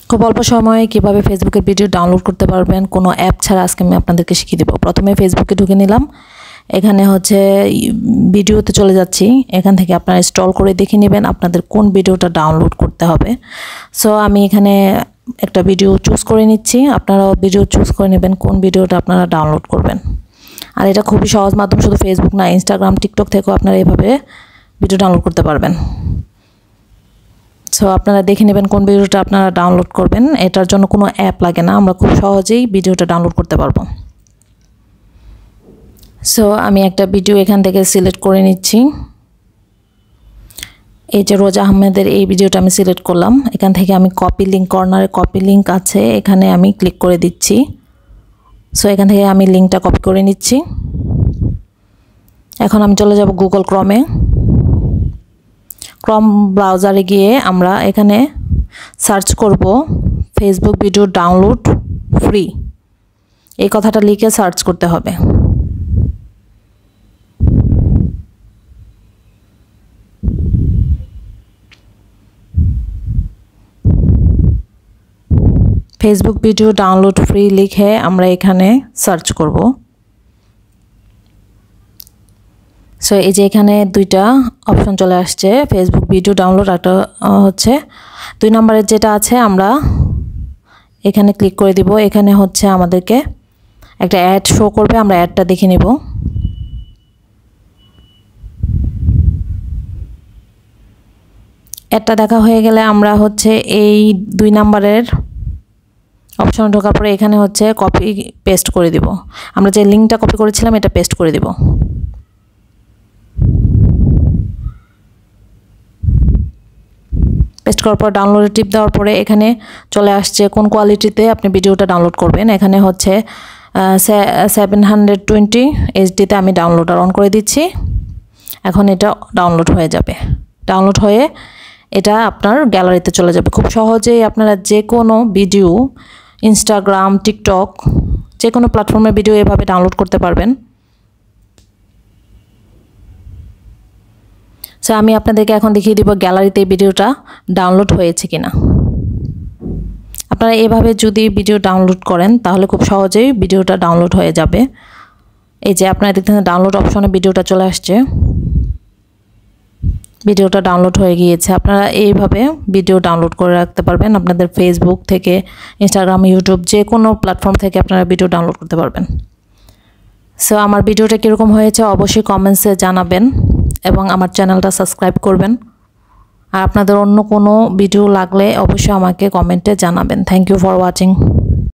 খুব অল্প সময়ে কিভাবে ফেসবুকের ভিডিও ডাউনলোড করতে পারবেন কোনো অ্যাপ ছাড়া আজকে আমি আপনাদেরকে শিখিয়ে দেব। প্রথমে ফেসবুকে ঢুকে নিলাম, এখানে হচ্ছে ভিডিওতে চলে যাচ্ছি। এখান থেকে আপনারা স্ক্রল করে দেখে নেবেন আপনাদের কোন ভিডিওটা ডাউনলোড করতে হবে। সো আমি এখানে একটা ভিডিও চুজ করে নিচ্ছি, আপনারাও ভিডিও চুজ করে নেবেন কোন ভিডিওটা আপনারা ডাউনলোড করবেন। আর এটা খুবই সহজ মাধ্যম, শুধু ফেসবুক না, ইনস্টাগ্রাম, টিকটক থেকেও আপনারা এভাবে ভিডিও ডাউনলোড করতে পারবেন। সো আপনারা দেখে নেবেন কোন ভিডিওটা আপনারা ডাউনলোড করবেন। এটার জন্য কোনো অ্যাপ লাগে না, আমরা খুব সহজেই ভিডিওটা ডাউনলোড করতে পারবো। সো আমি একটা ভিডিও এখান থেকে সিলেক্ট করে নিচ্ছি। এই যে রোজা আহমেদের এই ভিডিওটা আমি সিলেক্ট করলাম। এখান থেকে আমি কপি লিঙ্ক, কর্নারে কপি লিঙ্ক আছে, এখানে আমি ক্লিক করে দিচ্ছি। সো এখান থেকে আমি লিঙ্কটা কপি করে নিচ্ছি। এখন আমি চলে যাব গুগল ক্রমে। ক্রম ব্রাউজারে গিয়ে আমরা এখানে সার্চ করব ফেসবুক ভিডিও ডাউনলোড ফ্রি, এই কথাটা লিখে সার্চ করতে হবে। ফেসবুক ভিডিও ডাউনলোড ফ্রি লিখে আমরা এখানে সার্চ করব। সো এই যে এখানে দুইটা অপশন চলে আসছে, ফেসবুক ভিডিও ডাউনলোড, একটা হচ্ছে 2 নম্বরের যেটা আছে আমরা এখানে ক্লিক করে দিব। এখানে হচ্ছে আমাদেরকে একটা অ্যাড শো করবে, আমরা অ্যাডটা দেখে নেব। অ্যাডটা দেখা হয়ে গেলে আমরা হচ্ছে এই 2 নম্বরের অপশনে ঢোকার পরে এখানে হচ্ছে কপি পেস্ট করে দিব। আমরা যে লিঙ্কটা কপি করেছিলাম এটা পেস্ট করে দিব। পেস্ট করার পর ডাউনলোডে টিপ দেওয়ার পরে এখানে চলে আসছে কোন কোয়ালিটিতে আপনি ভিডিওটা ডাউনলোড করবেন। এখানে হচ্ছে 720 HD-তে আমি ডাউনলোডার অন করে দিচ্ছি। এখন এটা ডাউনলোড হয়ে যাবে। ডাউনলোড হয়ে এটা আপনার গ্যালারিতে চলে যাবে। খুব সহজেই আপনারা যে কোনো ভিডিও, ইনস্টাগ্রাম, টিকটক, যে কোনো প্ল্যাটফর্মের ভিডিও এভাবে ডাউনলোড করতে পারবেন। সো আমি আপনাদেরকে এখন দেখিয়ে দিব গ্যালারিতে ভিডিওটা ডাউনলোড হয়েছে কিনা। আপনারা এভাবে যদি ভিডিও ডাউনলোড করেন তাহলে খুব সহজেই ভিডিওটা ডাউনলোড হয়ে যাবে। এই যে আপনারা দেখতেছেন ডাউনলোড অপশনে ভিডিওটা চলে আসছে, ভিডিওটা ডাউনলোড হয়ে গিয়েছে। আপনারা এইভাবে ভিডিও ডাউনলোড করে রাখতে পারবেন আপনাদের ফেসবুক থেকে, ইনস্টাগ্রাম, ইউটিউব, যে কোনো প্ল্যাটফর্ম থেকে আপনারা ভিডিও ডাউনলোড করতে পারবেন। সো আমার ভিডিওটা কীরকম হয়েছে অবশ্যই কমেন্টসে জানাবেন এবং আমার চ্যানেলটা সাবস্ক্রাইব করবেন। আর আপনাদের অন্য কোনো ভিডিও লাগলে অবশ্যই আমাকে কমেন্টে জানাবেন। Thank you for watching.